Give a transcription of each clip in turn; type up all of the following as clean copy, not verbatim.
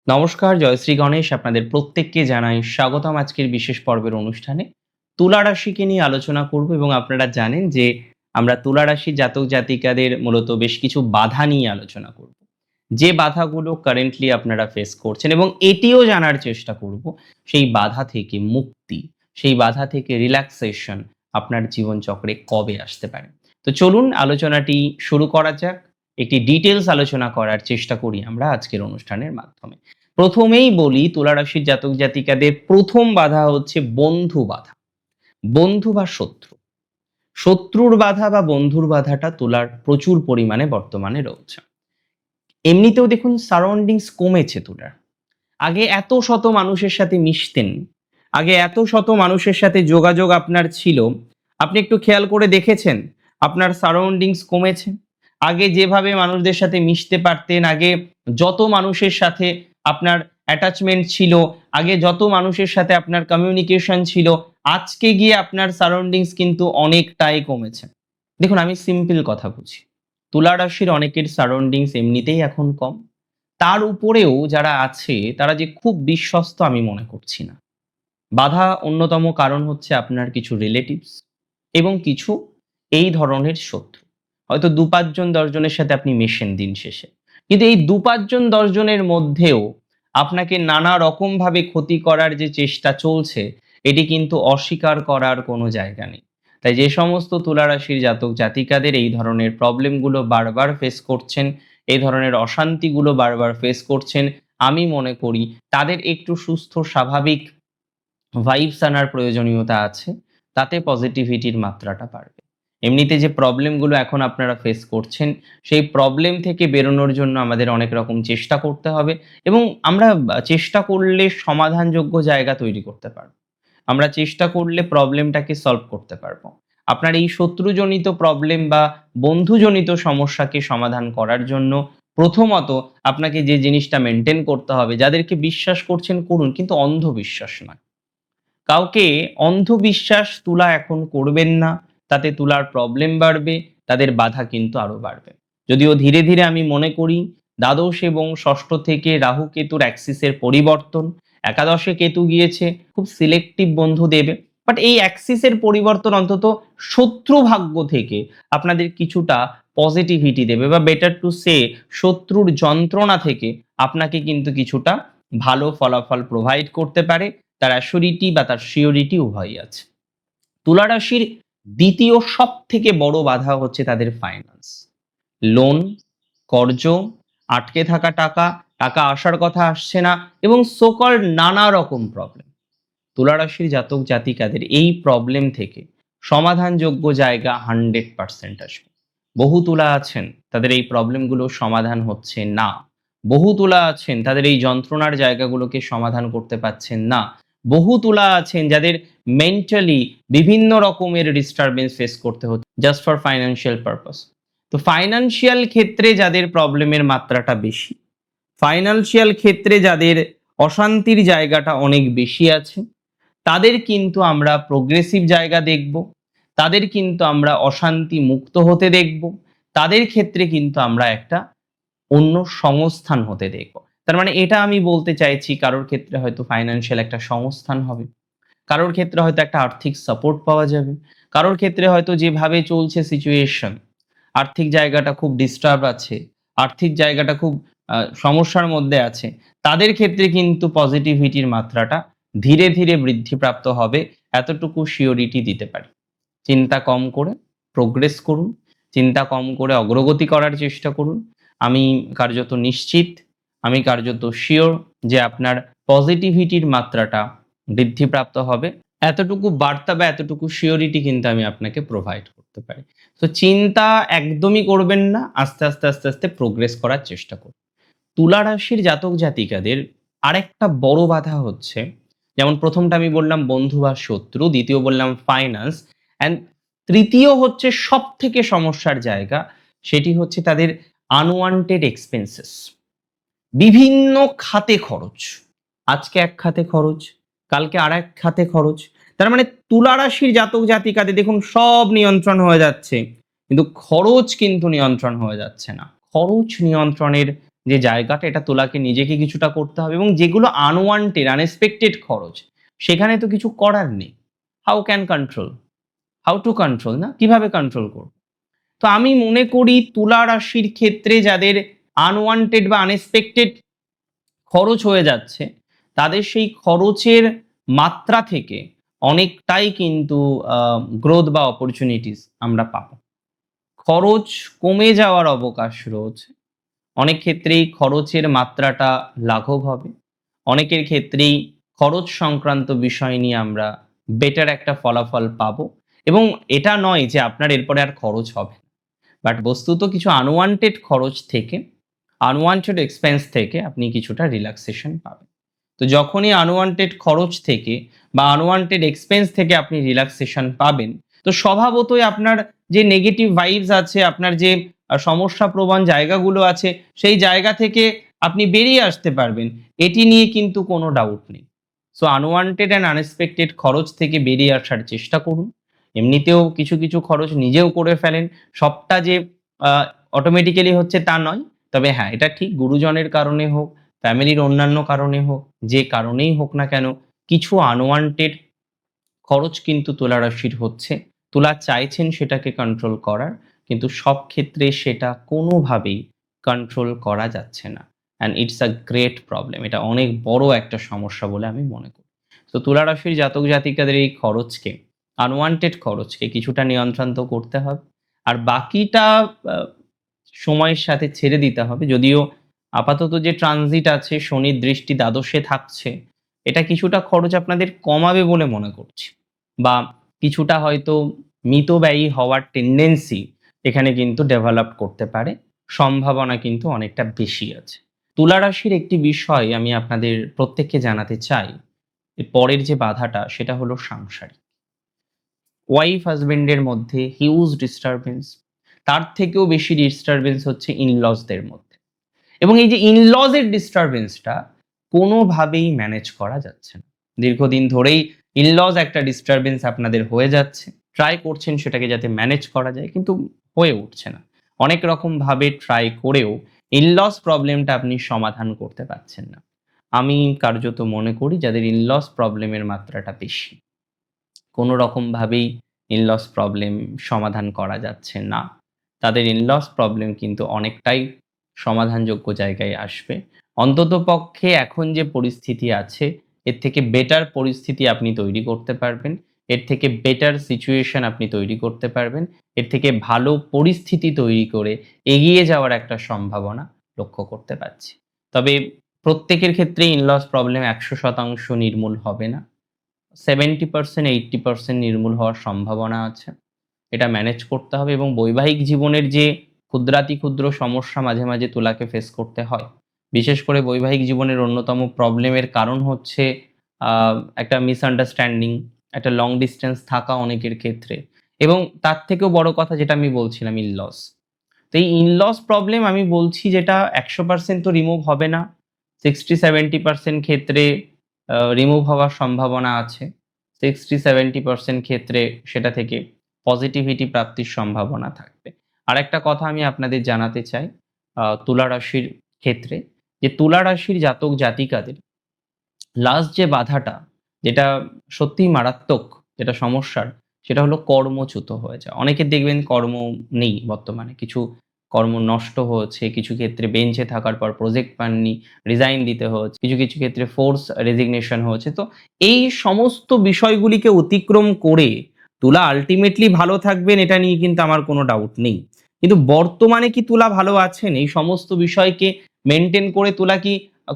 নমস্কার, জয়শ্রী গণেশ। আপনাদের প্রত্যেককে জানাই স্বাগতম আজকের বিশেষ পর্বের অনুষ্ঠানে। তুলা রাশিকে নিয়ে আলোচনা করব এবং আপনারা জানেন যে আমরা তুলা রাশির জাতক জাতিকাদের মূলত বেশ কিছু বাধা নিয়ে আলোচনা করব। যে বাধাগুলো কারেন্টলি আপনারা ফেস করছেন এবং এটিও জানার চেষ্টা করব সেই বাধা থেকে মুক্তি, সেই বাধা থেকে রিল্যাক্সেশন আপনার জীবনচক্রে কবে আসতে পারে। তো চলুন আলোচনাটি শুরু করা যাক। একটি ডিটেইলস আলোচনা করার চেষ্টা করি আমরা আজকের অনুষ্ঠানের মাধ্যমে। প্রথমেই বলি তুলা রাশির জাতক জাতিকাদের প্রথম বাধা হচ্ছে বন্ধু বাধা। বন্ধু বা শত্রু। শত্রুর বাধা বা বন্ধুর বাধাটা তুলার প্রচুর পরিমাণে বর্তমানে রয়েছে। এমনিতেও দেখুন সারাউন্ডিংস কমেছে তুলার। আগে এত শত মানুষের সাথে মিশতেন, আগে এত শত মানুষের সাথে যোগাযোগ আপনার ছিল। আপনি একটু খেয়াল করে দেখেছেন আপনার সারাউন্ডিংস কমেছে? আগে যেভাবে মানুষদের সাথে মিশতে পারতেন, আগে যত মানুষের সাথে আপনার অ্যাটাচমেন্ট ছিল, আগে যত মানুষের সাথে আপনার কমিউনিকেশন ছিল, আজকে গিয়ে আপনার সারাউন্ডিংস কিন্তু অনেকটাই কমেছে। দেখুন আমি সিম্পল কথা বুঝি। তুলা রাশির অনেকের সারাউন্ডিংস এমনিতেই এখন কম। তার উপরেও যারা আছে তারা যে খুব বিশ্বস্ত আমি মনে করছি না। বাধা অন্যতম কারণ হচ্ছে আপনার কিছু রিলেটিভস এবং কিছু এই ধরনের শত্রু। হয়তো ২-৫ জন ১০ জনের সাথে আপনি মেশেন দিন শেষে। কিন্তু এই ২-৫ জন ১০ জনের মধ্যেও আপনাকে নানা রকমভাবে ক্ষতি করার যে চেষ্টা চলছে, এটি কিন্তু অস্বীকার করার কোনো জায়গা নেই। তাই যে সমস্ত তুলা রাশির জাতক জাতিকাদের এই ধরনের প্রবলেমগুলো বারবার ফেস করছেন, এই ধরনের অশান্তিগুলো বারবার ফেস করছেন, আমি মনে করি তাদের একটু সুস্থ স্বাভাবিক ভাইবস আনার প্রয়োজনীয়তা আছে। তাতে পজিটিভিটির মাত্রাটা বাড়বে। এমনিতে যে প্রবলেমগুলো এখন আপনারা ফেস করছেন, সেই প্রবলেম থেকে বেরোনোর জন্য আমাদের অনেক রকম চেষ্টা করতে হবে এবং আমরা চেষ্টা করলে সমাধানযোগ্য জায়গা তৈরি করতে পারব। আমরা চেষ্টা করলে প্রবলেমটাকে সলভ করতে পারব। আপনার এই শত্রুজনিত প্রবলেম বা বন্ধুজনিত সমস্যাকে সমাধান করার জন্য প্রথমত আপনাকে যে জিনিসটা মেইনটেইন করতে হবে, যাদেরকে বিশ্বাস করছেন করুন, কিন্তু অন্ধবিশ্বাস নয়। কাউকে অন্ধবিশ্বাস তুলা এখন করবেন না। তাতে তুলার প্রবলেম বাড়বে, তাদের বাধা কিন্তু আরো বাড়বে। যদিও ধীরে, ধীরে আমি মনে করি দ্বাদশ এবং ষষ্ঠ থেকে রাহু কেতুর অ্যাক্সিসের পরিবর্তন, একাদশে কেতু গিয়েছে, খুব সিলেক্টিভ বন্ধু দেবে। বাট এই অ্যাক্সিসের পরিবর্তন অন্তত শত্রু ভাগ্য থেকে আপনাদের কিছুটা পজিটিভিটি দেবে বা বেটার টু সে শত্রুর যন্ত্রণা থেকে আপনাকে কিন্তু কিছুটা ভালো ফলাফল প্রোভাইড করতে পারে। তার অ্যাসিউরিটি বা তার সিওরিটি উভয়ই আছে। তুলা রাশির দ্বিতীয় সবথেকে বড় বাধা হচ্ছে তাদের ফাইন্যান্স। লোন, কর্জ, আটকে থাকা টাকা, টাকা আসার কথা আসছে না এবং সো কল্ড নানা রকম প্রবলেম। তুলা রাশির জাতক জাতিকাদের এই প্রবলেম থেকে সমাধানযোগ্য জায়গা 100% আসবে। বহু তুলা আছেন তাদের এই প্রবলেমগুলো সমাধান হচ্ছে না। বহু তুলা আছেন তাদের এই যন্ত্রণার জায়গাগুলোকে সমাধান করতে পারছেন না। বহু তুলা আছেন যাদের মেন্টালি বিভিন্ন রকমের ডিস্টারবেন্স ফেস করতে হচ্ছে জাস্ট ফর ফাইন্যান্সিয়াল পারপাস। তো ফাইন্যান্সিয়াল ক্ষেত্রে যাদের প্রবলেমের মাত্রাটা বেশি, ফাইন্যান্সিয়াল ক্ষেত্রে যাদের অশান্তির জায়গাটা অনেক বেশি আছে, তাদের কিন্তু আমরা প্রোগ্রেসিভ জায়গা দেখব। তাদের কিন্তু আমরা অশান্তি মুক্ত হতে দেখব। তাদের ক্ষেত্রে কিন্তু আমরা একটা অন্য সংস্থান হতে দেখব। তার মানে এটা আমি বলতে চাইছি কারোর ক্ষেত্রে হয়তো ফাইন্যান্সিয়াল একটা সংস্থান হবে। কারোর ক্ষেত্রে হয়তো একটা আর্থিক সাপোর্ট পাওয়া যাবে। কারোর ক্ষেত্রে হয়তো যেভাবে চলছে সিচুয়েশন, আর্থিক জায়গাটা খুব ডিস্টার্ব আছে, আর্থিক জায়গাটা খুব সমস্যার মধ্যে আছে। তাদের ক্ষেত্রে কিন্তু পজিটিভিটির মাত্রাটা ধীরে, ধীরে বৃদ্ধিপ্রাপ্ত হবে। এতটুকু সিওরিটি দিতে পারি। চিন্তা কম করে প্রোগ্রেস করুন। চিন্তা কম করে অগ্রগতি করার চেষ্টা করুন। আমি কার্যত নিশ্চিত, আমি কার্যত সিওর যে আপনার পজিটিভিটির মাত্রাটা বৃদ্ধিপ্রাপ্ত হবে। এতটুকু বার্তা বা এতটুকু সিওরিটি কিন্তু আমি আপনাকে প্রোভাইড করতে পারি। তো চিন্তা একদমই করবেন না। আস্তে, আস্তে, আস্তে, আস্তে প্রোগ্রেস করার চেষ্টা করুন। তুলা রাশির জাতক জাতিকাদের আরেকটা বড় বাধা হচ্ছে, যেমন ১ম টা আমি বললাম বন্ধু বা শত্রু, ২য় বললাম ফাইন্যান্স অ্যান্ড ৩য় হচ্ছে সবথেকে সমস্যার জায়গা, সেটি হচ্ছে তাদের আনওয়ান্টেড এক্সপেন্সেস। বিভিন্ন খাতে খরচ। আজকে এক খাতে খরচ, কালকে আরেক খাতে খরচ। তার মানে তুলা রাশির জাতক জাতিকাদের দেখুন সব নিয়ন্ত্রণ হয়ে যাচ্ছে। কিন্তু খরচ কিন্তু নিয়ন্ত্রণ হয়ে যাচ্ছে না। খরচ নিয়ন্ত্রণের যে জায়গাটা, এটা তুলাকে নিজেকে কিছুটা করতে হবে, এবং যেগুলো আনওয়ান্টেড, আনএক্সপেক্টেড খরচ, সেখানে তো কিছু করার নেই। How can control? How to control না? কিভাবে কন্ট্রোল করব? তো আমি মনে করি তুলা রাশির ক্ষেত্রে যাদের আনওয়ান্টেড বা আনএক্সপেক্টেড খরচ হয়ে যাচ্ছে, তাদের সেই খরচের মাত্রা থেকে অনেকটাই কিন্তু গ্রোথ বা অপরচুনিটিস আমরা পাবো। খরচ কমে যাওয়ার অবকাশ রয়েছে। অনেক ক্ষেত্রেই খরচের মাত্রাটা লাঘব হবে। অনেকের ক্ষেত্রেই খরচ সংক্রান্ত বিষয় নিয়ে আমরা বেটার একটা ফলাফল পাবো, এবং এটা নয় যে আপনার এরপরে আর খরচ হবে না। বাট বস্তুত কিছু আনওয়ান্টেড খরচ থেকে, আনওয়ান্টেড এক্সপেন্স থেকে আপনি কিছুটা রিল্যাক্সেশন পাবেন। তো যখনই আনওয়ান্টেড খরচ থেকে বা আনওয়ান্টেড এক্সপেন্স থেকে আপনি রিল্যাক্সেশন পাবেন, তো স্বভাবতই আপনার যে নেগেটিভ ভাইবস আছে, আপনার যে সমস্যাপ্রবণ জায়গাগুলো আছে, সেই জায়গা থেকে আপনি বেরিয়ে আসতে পারবেন। এটি নিয়ে কিন্তু কোনো ডাউট নেই। সো আনওয়ান্টেড অ্যান্ড আনএক্সপেক্টেড খরচ থেকে বেরিয়ে আসার চেষ্টা করুন। এমনিতেও কিছু, কিছু খরচ নিজেও করে ফেলেন। সবটা যে আ অটোমেটিক্যালি হচ্ছে তা নয়। তবে হ্যাঁ, এটা ঠিক গুরুজনের কারণে হোক, ফ্যামিলির অন্যান্য কারণে হোক, যে কারণেই হোক না কেন, কিছু আনওয়ান্টেড খরচ কিন্তু তুলা রাশির হচ্ছে। তুলা চাইছেন সেটাকে কন্ট্রোল করার, কিন্তু সব ক্ষেত্রে সেটা কোনোভাবেই কন্ট্রোল করা যাচ্ছে না। And it's a great problem. এটা অনেক বড় একটা সমস্যা বলে আমি মনে করি। তো তুলা রাশির জাতক জাতিকাদের এই খরচকে, আনওয়ান্টেড খরচকে কিছুটা নিয়ন্ত্রণ তো করতে হবে। আর বাকিটা আ সময়ের সাথে ছেড়ে দিতে হবে। যদিও আপাতত যে ট্রানজিট আছে, শনির দৃষ্টি দ্বাদশে থাকছে, এটা কিছুটা খরচ আপনাদের কমাবে বলে মনে করছি। বা কিছুটা হয়তো মিতব্যয়ী হওয়ার টেনডেন্সি এখানে কিন্তু ডেভেলপ করতে পারে। সম্ভাবনা কিন্তু অনেকটা বেশি আছে। তুলা রাশির একটি বিষয় আমি আপনাদের প্রত্যেককে জানাতে চাই। এর পরের যে বাধাটা সেটা হলো সাংসারিক। ওয়াইফ হাসব্যান্ডের মধ্যে হিউজ ডিস্টার্বেন্স। তার থেকেও বেশি ডিস্টার্বেন্স হচ্ছে ইন-লসদের মধ্যে। এবং এই যে ইন-লস এর ডিস্টার্বেন্সটা কোনোভাবেই ম্যানেজ করা যাচ্ছে না। দীর্ঘদিন ধরেই ইন-লস একটা ডিস্টার্বেন্স আপনাদের হয়ে যাচ্ছে। ট্রাই করছেন সেটাকে যাতে ম্যানেজ করা যায়, কিন্তু হয়ে উঠছে না। অনেক রকমভাবে ট্রাই করেও ইন-লস প্রবলেমটা আপনি সমাধান করতে পারছেন না। আমি কার্যত মনে করি যাদের ইন-লস প্রবলেমের মাত্রাটা বেশি, কোনো রকমভাবেই ইন-লস প্রবলেম সমাধান করা যাচ্ছে না। তাদের ইন-লস প্রবলেম কিন্তু অনেকটাই সমাধানযোগ্য জায়গায় আসবে। অন্ততপক্ষে এখন যে পরিস্থিতি আছে, এর থেকে বেটার পরিস্থিতি আপনি তৈরি করতে পারবেন। এর থেকে বেটার সিচুয়েশন আপনি তৈরি করতে পারবেন। এর থেকে ভালো পরিস্থিতি তৈরি করে এগিয়ে যাওয়ার একটা সম্ভাবনা লক্ষ্য করতে পারছি। তবে প্রত্যেকের ক্ষেত্রেই ইন-লস প্রবলেম ১০০% নির্মূল হবে না। 70% 80% নির্মূল হওয়ার সম্ভাবনা আছে। এটা ম্যানেজ করতে হবে, এবং বৈবাহিক জীবনের যে ক্ষুদ্রাতিক্ষুদ্র সমস্যা মাঝে, মাঝে তুলাকে ফেস করতে হয়। বিশেষ করে বৈবাহিক জীবনের অন্যতম প্রবলেমের কারণ হচ্ছে আ একটা মিসআন্ডারস্ট্যান্ডিং, একটা লং ডিসট্যান্স থাকা অনেকের ক্ষেত্রে, এবং তার থেকেও বড় কথা যেটা আমি বলছিলাম, ইন-লস। তো এই ইন-লস প্রবলেম আমি বলছি যেটা ১০০% তো রিমুভ হবে না। 60-70% ক্ষেত্রে রিমুভ হওয়ার সম্ভাবনা আছে। 60-70% ক্ষেত্রে সেটা থেকে পজিটিভিটি প্রাপ্তির সম্ভাবনা থাকবে। আরেকটা কথা আমি আপনাদের জানাতে চাই তুলা রাশির ক্ষেত্রে, যে তুলা রাশির জাতক জাতিকাদের লাস্ট যে বাধাটা, যেটা সত্যিই মারাত্মক, যেটা সমস্যার, সেটা হলো কর্মচ্যুত হয়ে যাওয়া। অনেকের দেখবেন কর্ম নেই বর্তমানে। কিছু কর্ম নষ্ট হয়েছে, কিছু ক্ষেত্রে বেঞ্চে থাকার পর প্রজেক্ট পাননি, রিজাইন দিতে হয়েছে। কিছু, কিছু ক্ষেত্রে ফোর্স রেজিগনেশন হয়েছে। তো এই সমস্ত বিষয়গুলিকে অতিক্রম করে তুলা আল্টিমেটলি ভালো থাকবেন, এটা নিয়ে কিন্তু আমার কোনো ডাউট নেই। কিন্তু বর্তমানে কি তুলা ভালো আছেন? এই সমস্ত বিষয়কে মেইনটেইন করে তুলা কি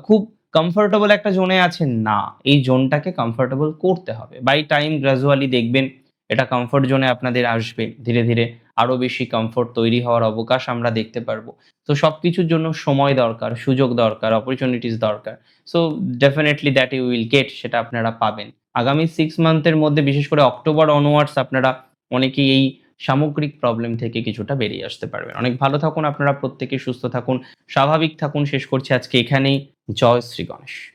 খুব কমফোর্টেবল একটা জোনে আছেন? না। এই জোনটাকে কমফোর্টেবল করতে হবে। বাই টাইম গ্র্যাজুয়ালি দেখবেন এটা কমফোর্ট জোনে আপনাদের আসবে। ধীরে, ধীরে আরো বেশি কমফোর্ট তৈরি হওয়ার অবকাশ আমরা দেখতে পারবো। তো সবকিছুর জন্য সময় দরকার, সুযোগ দরকার, অপরচুনিটিস দরকার। So definitely that you will get, সেটা আপনারা পাবেন। আগামী 6 মান্থ এর মধ্যে, বিশেষ করে অক্টোবর অনওয়ার্ডস, আপনারা অনেকেই এই সামগ্রিক প্রবলেম থেকে কিছুটা বেরিয়ে আসতে পারবেন। অনেক ভালো থাকুন আপনারা প্রত্যেকে, সুস্থ থাকুন, স্বাভাবিক থাকুন। শেষ করছি আজকে এখানেই। জয় শ্রী গণেশ।